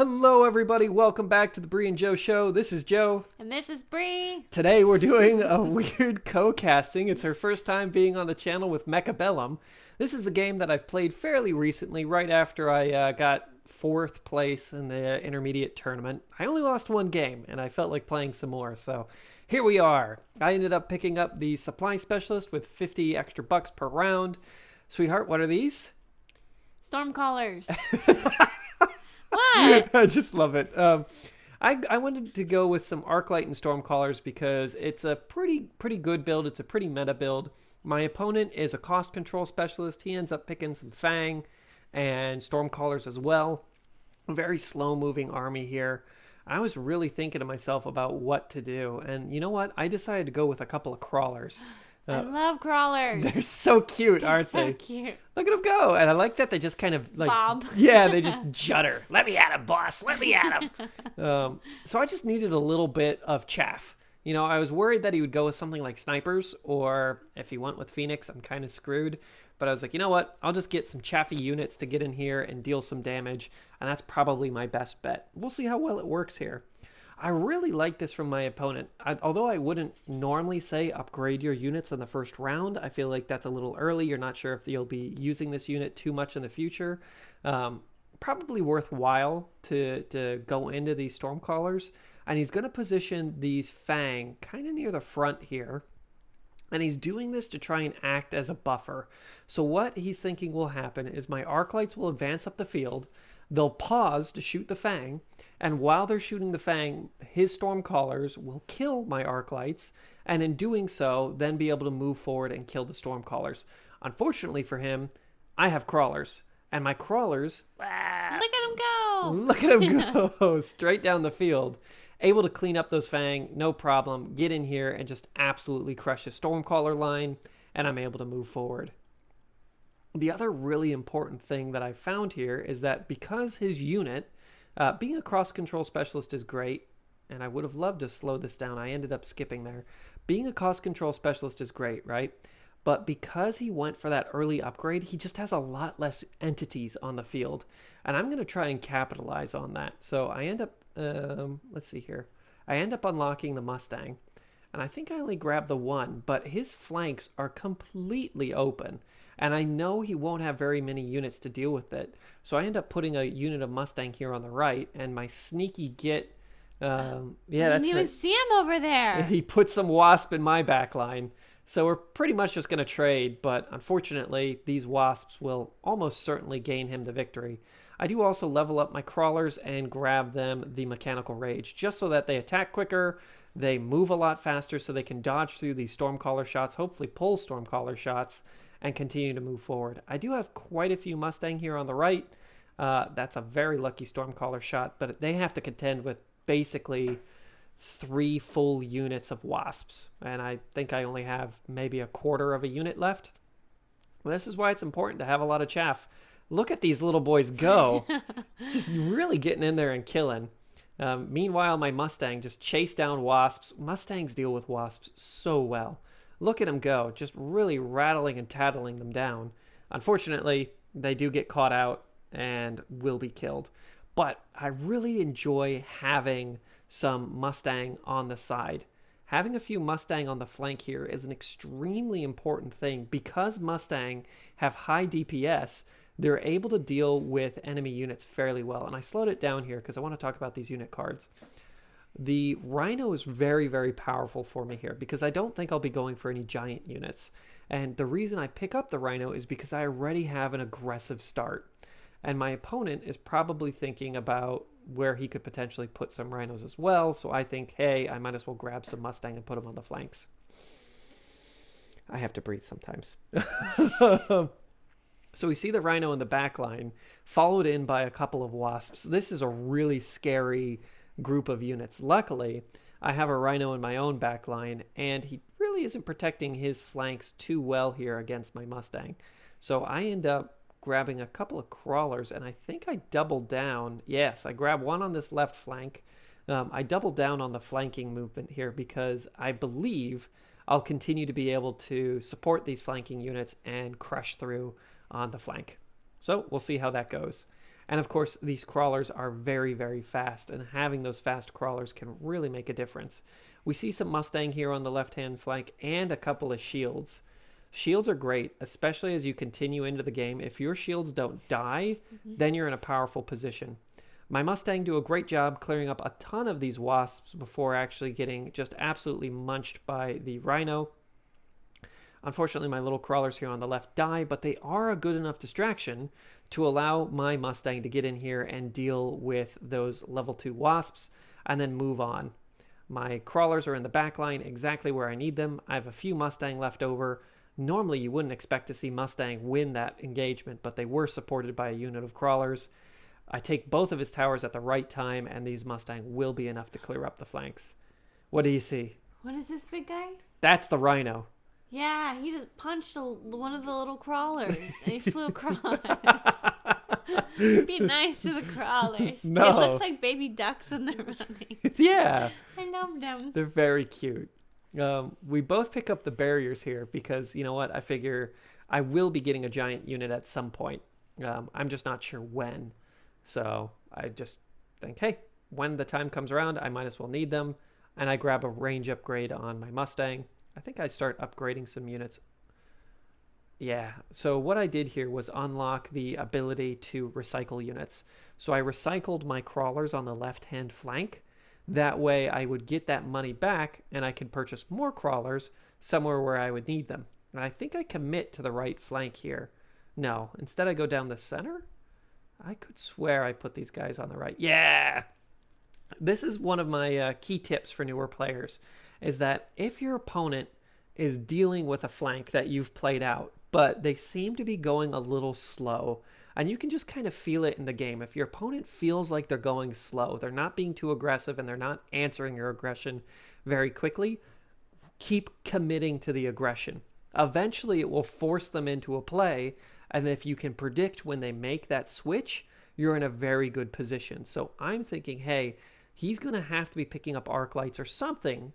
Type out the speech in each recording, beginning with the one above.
Hello, everybody. Welcome back to the Bree and Joe Show. This is Joe. And this is Bree. Today, we're doing a weird co-casting. It's her first time being on the channel with Mechabellum. This is a game that I've played fairly recently, right after I got fourth place in the intermediate tournament. I only lost one game, and I felt like playing some more, so here we are. I ended up picking up the supply specialist with 50 extra bucks per round. Sweetheart, what are these? Storm callers. What? I just love it. I wanted to go with some Arclight and Stormcallers because it's a pretty good build. It's a pretty meta build. My opponent is a cost control specialist. He ends up picking some Fang and Stormcallers as well. A very slow moving army here. I was really thinking to myself about what to do. And you know what? I decided to go with a couple of crawlers. I love crawlers. They're so cute, aren't so they? Cute. Look at them go. And I like that they just kind of like, Bob. Yeah, they just judder. Let me at him, boss. Let me at him. So I just needed a little bit of chaff. You know, I was worried that he would go with something like snipers, or if he went with Phoenix, I'm kind of screwed. But I was like, you know what? I'll just get some chaffy units to get in here and deal some damage. And that's probably my best bet. We'll see how well it works here. I really like this from my opponent. Although I wouldn't normally say upgrade your units in the first round, I feel like that's a little early. You're not sure if you'll be using this unit too much in the future. Probably worthwhile to go into these Stormcallers. And he's going to position these Fang kind of near the front here. And he's doing this to try and act as a buffer. So what he's thinking will happen is my Arclights will advance up the field. They'll pause to shoot the Fang, and while they're shooting the Fang, his Stormcallers will kill my Arclights, and in doing so, then be able to move forward and kill the Stormcallers. Unfortunately for him, I have Crawlers, and my Crawlers... Look at him go! Look at him go! Straight down the field. Able to clean up those Fang, no problem, get in here and just absolutely crush his Stormcaller line, and I'm able to move forward. The other really important thing that I found here is that because his unit, being a cross-control specialist is great, and I would have loved to slow this down. I ended up skipping there. Being a cost-control specialist is great, right? But because he went for that early upgrade, he just has a lot less entities on the field. And I'm going to try and capitalize on that. So I end up, let's see here. I end up unlocking the Mustang. And I think I only grabbed the one, but his flanks are completely open. And I know he won't have very many units to deal with it. So I end up putting a unit of Mustang here on the right, and my sneaky git, yeah, I didn't even see him over there. He put some Wasp in my back line. So we're pretty much just going to trade, but unfortunately, these Wasps will almost certainly gain him the victory. I do also level up my Crawlers and grab them the Mechanical Rage, just so that they attack quicker, they move a lot faster so they can dodge through these Stormcaller shots, hopefully pull Stormcaller shots, and continue to move forward. I do have quite a few Mustang here on the right. That's a very lucky Stormcaller shot, but they have to contend with basically 3 full units of Wasps, and I think I only have maybe a quarter of a unit left. Well, this is why it's important to have a lot of chaff. Look at these little boys go. Just really getting in there and killing. Meanwhile, my Mustang just chased down Wasps. Mustangs deal with Wasps so well. Look at them go, just really rattling and tattling them down. Unfortunately, they do get caught out and will be killed. But I really enjoy having some Mustang on the side. Having a few Mustang on the flank here is an extremely important thing. Because Mustang have high DPS, they're able to deal with enemy units fairly well. And I slowed it down here because I want to talk about these unit cards. The Rhino is very powerful for me here because I don't think I'll be going for any giant units. And the reason I pick up the Rhino is because I already have an aggressive start. And my opponent is probably thinking about where he could potentially put some Rhinos as well. So I think, hey, I might as well grab some Mustang and put them on the flanks. I have to breathe sometimes. So we see the Rhino in the back line, followed in by a couple of Wasps. This is a really scary group of units. Luckily, I have a Rhino in my own back line, and he really isn't protecting his flanks too well here against my Mustang. So I end up grabbing a couple of Crawlers, and I think I doubled down. Yes, I grabbed one on this left flank. I doubled down on the flanking movement here because I believe I'll continue to be able to support these flanking units and crush through on the flank. So we'll see how that goes. And of course, these crawlers are very, very fast, and having those fast crawlers can really make a difference. We see some Mustang here on the left-hand flank and a couple of shields. Shields are great, especially as you continue into the game. If your shields don't die, then you're in a powerful position. My Mustang do a great job clearing up a ton of these wasps before actually getting just absolutely munched by the rhino. Unfortunately, my little crawlers here on the left die, but they are a good enough distraction to allow my Mustang to get in here and deal with those level 2 wasps and then move on. My crawlers are in the back line exactly where I need them. I have a few Mustang left over. Normally, you wouldn't expect to see Mustang win that engagement, but they were supported by a unit of crawlers. I take both of his towers at the right time, and these Mustang will be enough to clear up the flanks. What do you see? What is this big guy? That's the rhino. Yeah, he just punched one of the little crawlers, and he flew across. Be nice to the crawlers. No. They look like baby ducks when they're running. Yeah. I love them. They're very cute. We both pick up the barriers here because, you know what, I figure I will be getting a giant unit at some point. I'm just not sure when. So I just think, hey, when the time comes around, I might as well need them. And I grab a range upgrade on my Mustang. I think I start upgrading some units. Yeah, so what I did here was unlock the ability to recycle units. So I recycled my crawlers on the left-hand flank. That way I would get that money back and I could purchase more crawlers somewhere where I would need them. And I think I commit to the right flank here. No, instead I go down the center. I could swear I put these guys on the right. Yeah! This is one of my key tips for newer players, is that if your opponent is dealing with a flank that you've played out, but they seem to be going a little slow, and you can just kind of feel it in the game. If your opponent feels like they're going slow, they're not being too aggressive, and they're not answering your aggression very quickly, keep committing to the aggression. Eventually, it will force them into a play, and if you can predict when they make that switch, you're in a very good position. So I'm thinking, hey, he's going to have to be picking up arc lights or something,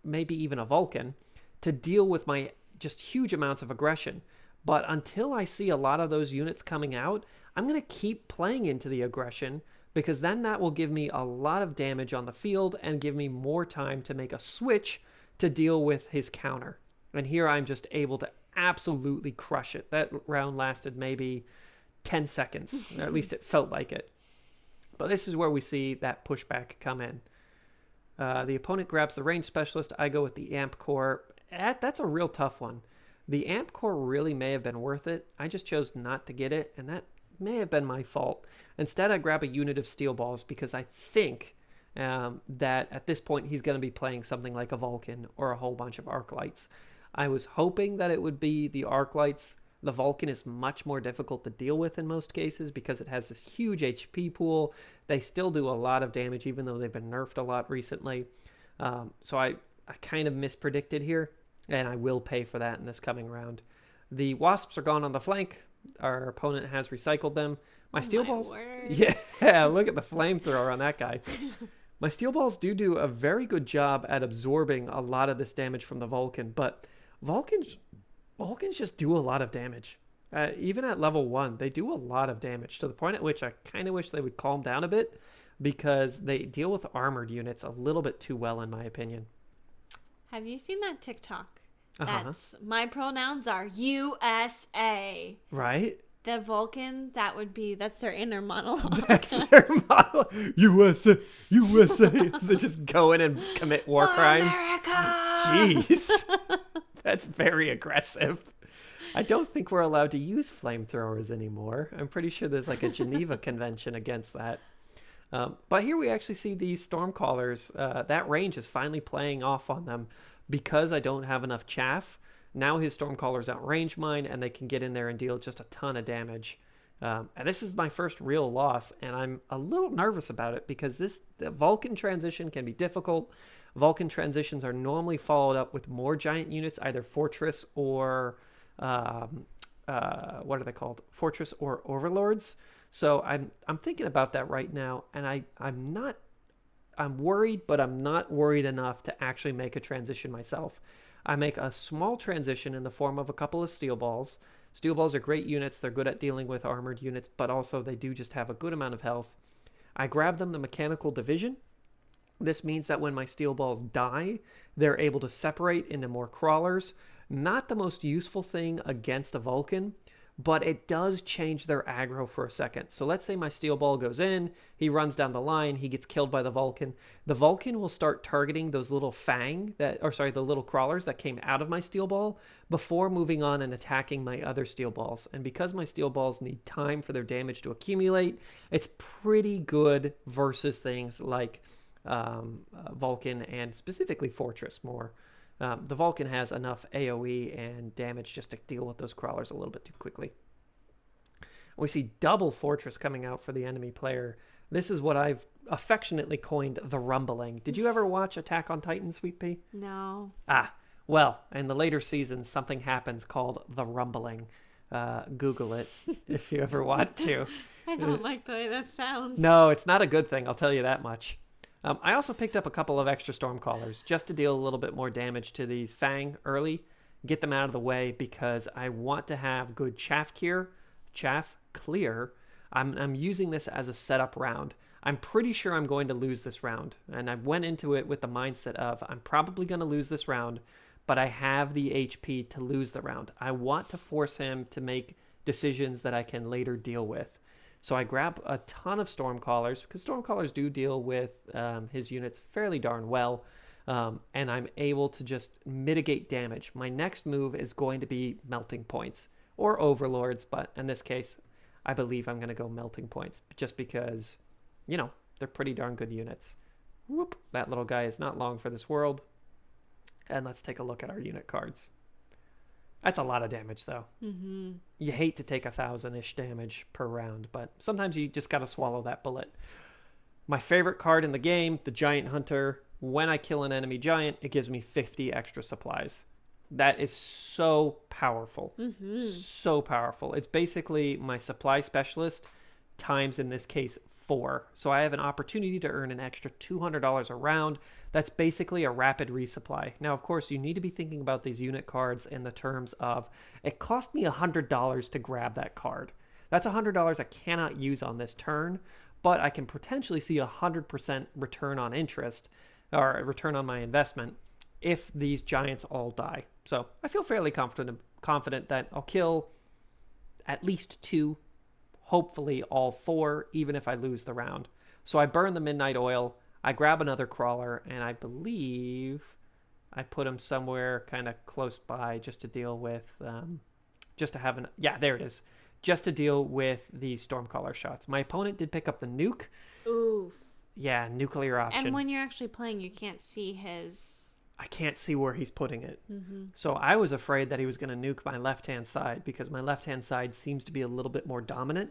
maybe even a Vulcan, to deal with my just huge amounts of aggression. But until I see a lot of those units coming out, I'm going to keep playing into the aggression, because then that will give me a lot of damage on the field and give me more time to make a switch to deal with his counter. And here I'm just able to absolutely crush it. That round lasted maybe 10 seconds, or at least it felt like it. But this is where we see that pushback come in. The opponent grabs the range specialist. I go with the amp core. That's a real tough one. The amp core really may have been worth it. I just chose not to get it, and that may have been my fault. Instead, I grab a unit of steel balls because I think that at this point he's going to be playing something like a Vulcan or a whole bunch of arc lights. I was hoping that it would be the arc lights. The Vulcan is much more difficult to deal with in most cases because it has this huge HP pool. They still do a lot of damage even though they've been nerfed a lot recently. So I kind of mispredicted here, and I will pay for that in this coming round. The wasps are gone on the flank. Our opponent has recycled them. My steel balls... Word. Yeah, look at the flamethrower on that guy. My steel balls do a very good job at absorbing a lot of this damage from the Vulcan, but Vulcans just do a lot of damage. Even at level 1, they do a lot of damage, to the point at which I kind of wish they would calm down a bit, because they deal with armored units a little bit too well, in my opinion. Have you seen that TikTok? That's my pronouns are USA. Right? The Vulcan, that's their inner monologue. That's their model. USA, USA. They just go in and commit war crimes. America! Jeez. That's very aggressive. I don't think we're allowed to use flamethrowers anymore. I'm pretty sure there's like a Geneva Convention against that. But here we actually see these Stormcallers. That range is finally playing off on them because I don't have enough chaff. Now his Stormcallers outrange mine, and they can get in there and deal just a ton of damage. And this is my first real loss, and I'm a little nervous about it because the Vulcan transition can be difficult. Vulcan transitions are normally followed up with more giant units, either Fortress or what are they called? Fortress or Overlords. So I'm thinking about that right now, and I'm worried, but I'm not worried enough to actually make a transition myself. I make a small transition in the form of a couple of steel balls Steel balls are great units. They're good at dealing with armored units, but also they do just have a good amount of health. I grab them the mechanical division. This means that when my steel balls die, they're able to separate into more crawlers. Not the most useful thing against a Vulcan, but it does change their aggro for a second. So let's say my steel ball goes in, he runs down the line, he gets killed by the Vulcan. The Vulcan will start targeting those little the little crawlers that came out of my steel ball before moving on and attacking my other steel balls. And because my steel balls need time for their damage to accumulate, it's pretty good versus things like Vulcan and specifically Fortress more. The Vulcan has enough AoE and damage just to deal with those crawlers a little bit too quickly. We see double Fortress coming out for the enemy player. This is what I've affectionately coined the rumbling. Did you ever watch Attack on Titan, Sweet Pea? No. Well, in the later seasons, something happens called the rumbling. Google it if you ever want to. I don't like the way that sounds. No, it's not a good thing, I'll tell you that much. I also picked up a couple of extra Stormcallers just to deal a little bit more damage to these Fang early, get them out of the way because I want to have good chaff clear. I'm using this as a setup round. I'm pretty sure I'm going to lose this round, and I went into it with the mindset of I'm probably going to lose this round, but I have the HP to lose the round. I want to force him to make decisions that I can later deal with. So I grab a ton of Stormcallers because Stormcallers do deal with his units fairly darn well. And I'm able to just mitigate damage. My next move is going to be Melting Points or Overlords. But in this case, I believe I'm going to go Melting Points just because, you know, they're pretty darn good units. Whoop, that little guy is not long for this world. And let's take a look at our unit cards. That's a lot of damage, though. Mm-hmm. You hate to take 1,000-ish damage per round, but sometimes you just got to swallow that bullet. My favorite card in the game, the Giant Hunter. When I kill an enemy giant, it gives me 50 extra supplies. That is so powerful. Mm-hmm. So powerful. It's basically my supply specialist times, in this case, 4. So I have an opportunity to earn an extra $200 a round. That's basically a rapid resupply. Now, of course, you need to be thinking about these unit cards in the terms of, it cost me $100 to grab that card. That's $100 I cannot use on this turn, but I can potentially see 100% return on interest, or return on my investment, if these giants all die. So I feel fairly confident that I'll kill at least 2, hopefully all 4, even if I lose the round. So I burn the Midnight Oil, I grab another crawler, and I believe I put him somewhere kind of close by just to deal with, yeah, there it is. Just to deal with the Stormcaller shots. My opponent did pick up the nuke. Oof. Yeah, nuclear option. And when you're actually playing, you can't see his... I can't see where he's putting it. Mm-hmm. So I was afraid that he was going to nuke my left-hand side because my left-hand side seems to be a little bit more dominant.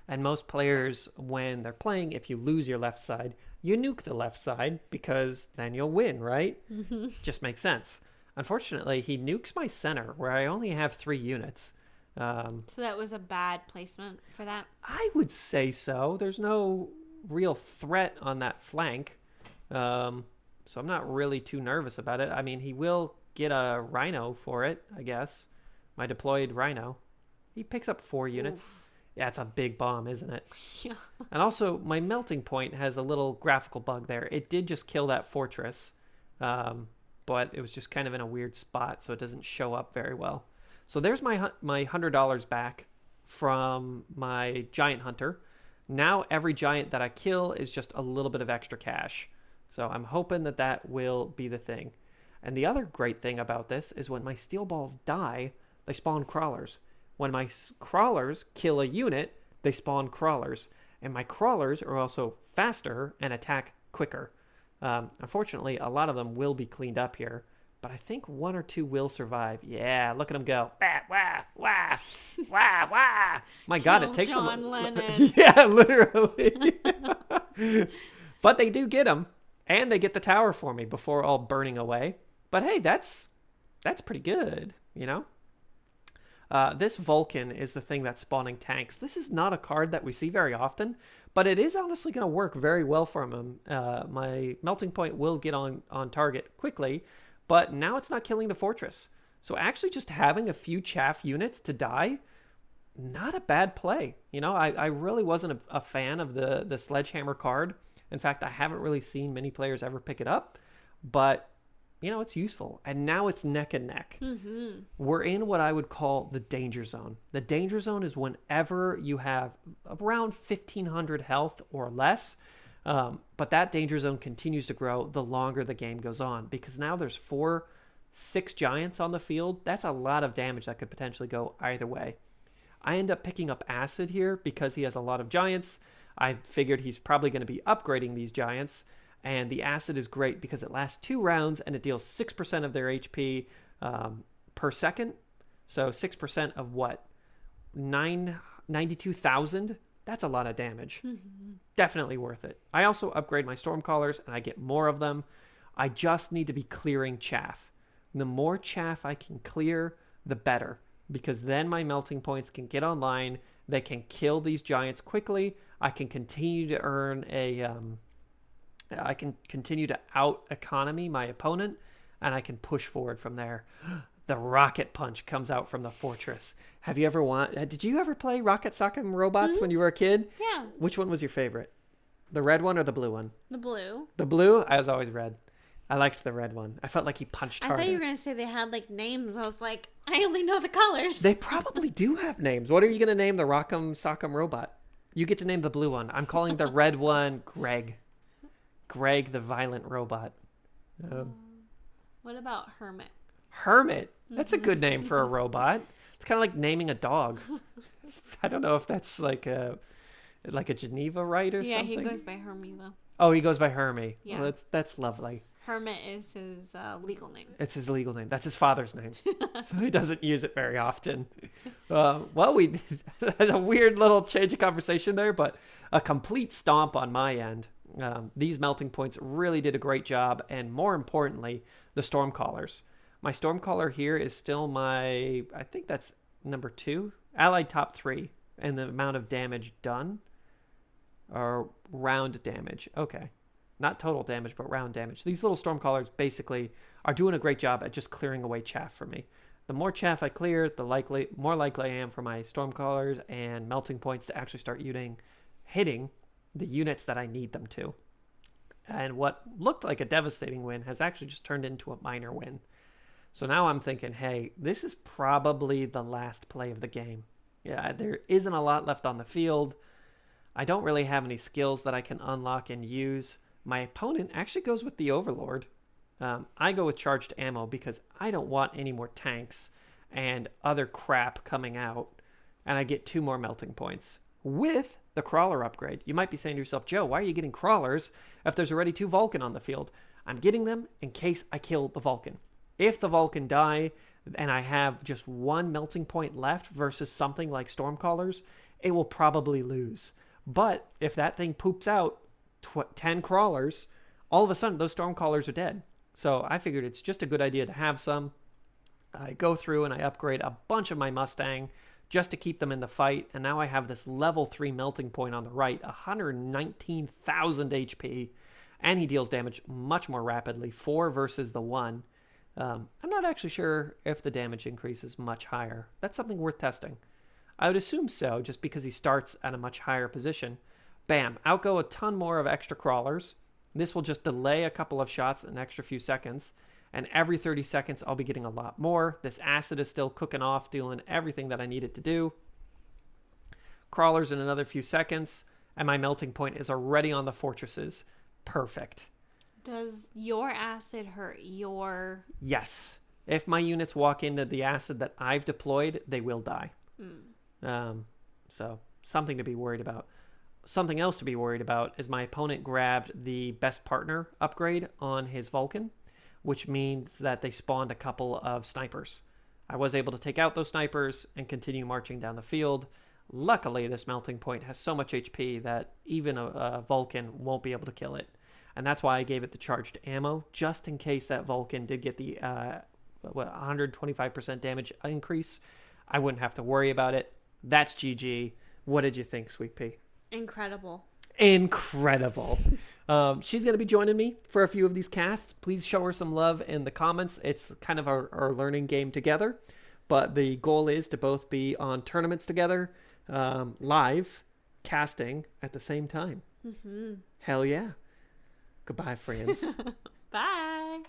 And most players, when they're playing, if you lose your left side, you nuke the left side because then you'll win, right? Mm-hmm. Just makes sense. Unfortunately, he nukes my center where I only have 3 units. So that was a bad placement for that? I would say so. There's no real threat on that flank. So I'm not really too nervous about it. I mean, he will get a Rhino for it, I guess. My deployed Rhino. He picks up 4 units. Oof. Yeah, it's a big bomb, isn't it? Yeah. And also, my melting point has a little graphical bug there. It did just kill that fortress, but it was just kind of in a weird spot, so it doesn't show up very well. So there's my $100 back from my Giant Hunter. Now every giant that I kill is just a little bit of extra cash. So I'm hoping that that will be the thing. And the other great thing about this is when my steel balls die, they spawn crawlers. When my crawlers kill a unit, they spawn crawlers. And my crawlers are also faster and attack quicker. Unfortunately, a lot of them will be cleaned up here. But I think 1 or 2 will survive. Yeah, look at them go. Wah, wah, wah, wah, wah. My God, it takes John them. Lennon. Yeah, literally. But they do get them. And they get the tower for me before all burning away. But hey, that's pretty good, you know? This Vulcan is the thing that's spawning tanks. This is not a card that we see very often, but it is honestly going to work very well for him. My melting point will get on target quickly, but now it's not killing the fortress. So actually just having a few chaff units to die not a bad play. I really wasn't a fan of the sledgehammer card. In fact, I haven't really seen many players ever pick it up, but it's useful. And now it's neck and neck. Mm-hmm. We're in what I would call the danger zone. The danger zone is whenever you have around 1,500 health or less. But that danger zone continues to grow the longer the game goes on, because now there's 6 giants on the field. That's a lot of damage that could potentially go either way. I end up picking up Acid here because he has a lot of giants. I figured he's probably going to be upgrading these giants. And the Acid is great because it lasts 2 rounds and it deals 6% of their HP per second. So 6% of what? 92,000? That's a lot of damage. Mm-hmm. Definitely worth it. I also upgrade my Stormcallers and I get more of them. I just need to be clearing chaff. The more chaff I can clear, the better, because then my melting points can get online. They can kill these giants quickly. I can continue to earn I can continue to out economy my opponent, and I can push forward from there. The rocket punch comes out from the fortress. Did you ever play Rocket Sock'em Robots when you were a kid? Yeah. Which one was your favorite? The red one or the blue one? The blue. The blue? I was always red. I liked the red one. I felt like he punched harder. I thought you were going to say they had like names. I was like, I only know the colors. They probably do have names. What are you going to name the Rock'em Sock'em Robot? You get to name the blue one. I'm calling the red one Greg. Greg the Violent Robot. What about Hermit? Hermit? That's a good name for a robot. It's kind of like naming a dog. I don't know if that's like a Geneva right or something. Yeah, he goes by Hermie though. Oh, he goes by Hermie. Yeah. Well, that's lovely. Hermit is his legal name. It's his legal name. That's his father's name. So he doesn't use it very often. We had a weird little change of conversation there, but a complete stomp on my end. These melting points really did a great job, and more importantly, the Stormcallers. My Stormcaller here is still I think that's number 2, allied top 3, and the amount of damage done, or round damage. Okay. Not total damage, but round damage. These little Stormcallers basically are doing a great job at just clearing away chaff for me. The more chaff I clear, the more likely I am for my Stormcallers and melting points to actually start hitting the units that I need them to. And what looked like a devastating win has actually just turned into a minor win. So now I'm thinking, hey, this is probably the last play of the game. Yeah, there isn't a lot left on the field. I don't really have any skills that I can unlock and use. My opponent actually goes with the Overlord. I go with charged ammo because I don't want any more tanks and other crap coming out. And I get 2 more melting points with the crawler upgrade. You might be saying to yourself, Joe, why are you getting crawlers if there's already 2 Vulcan on the field? I'm getting them in case I kill the Vulcan. If the Vulcan die and I have just 1 melting point left versus something like Stormcallers, it will probably lose. But if that thing poops out 10 crawlers, all of a sudden those Stormcallers are dead. So I figured it's just a good idea to have some. I go through and I upgrade a bunch of my Mustang just to keep them in the fight. And now I have this level 3 melting point on the right, 119,000 HP. And he deals damage much more rapidly, 4 versus the 1. I'm not actually sure if the damage increase is much higher. That's something worth testing. I would assume so, just because he starts at a much higher position. Bam, out go a ton more of extra crawlers. This will just delay a couple of shots an extra few seconds. And every 30 seconds, I'll be getting a lot more. This acid is still cooking off, doing everything that I need it to do. Crawlers in another few seconds. And my melting point is already on the fortresses. Perfect. Does your acid hurt your... Yes. If my units walk into the acid that I've deployed, they will die. So something to be worried about. Something else to be worried about is my opponent grabbed the best partner upgrade on his Vulcan, which means that they spawned a couple of snipers. I was able to take out those snipers and continue marching down the field. Luckily, this melting point has so much HP that even a Vulcan won't be able to kill it. And that's why I gave it the charged ammo, just in case that Vulcan did get the 125% damage increase. I wouldn't have to worry about it. That's GG. What did you think, Sweet Pea? Incredible. Incredible. She's going to be joining me for a few of these casts. Please show her some love in the comments. It's kind of our learning game together. But the goal is to both be on tournaments together, live, casting at the same time. Mm-hmm. Hell yeah. Goodbye, friends. Bye.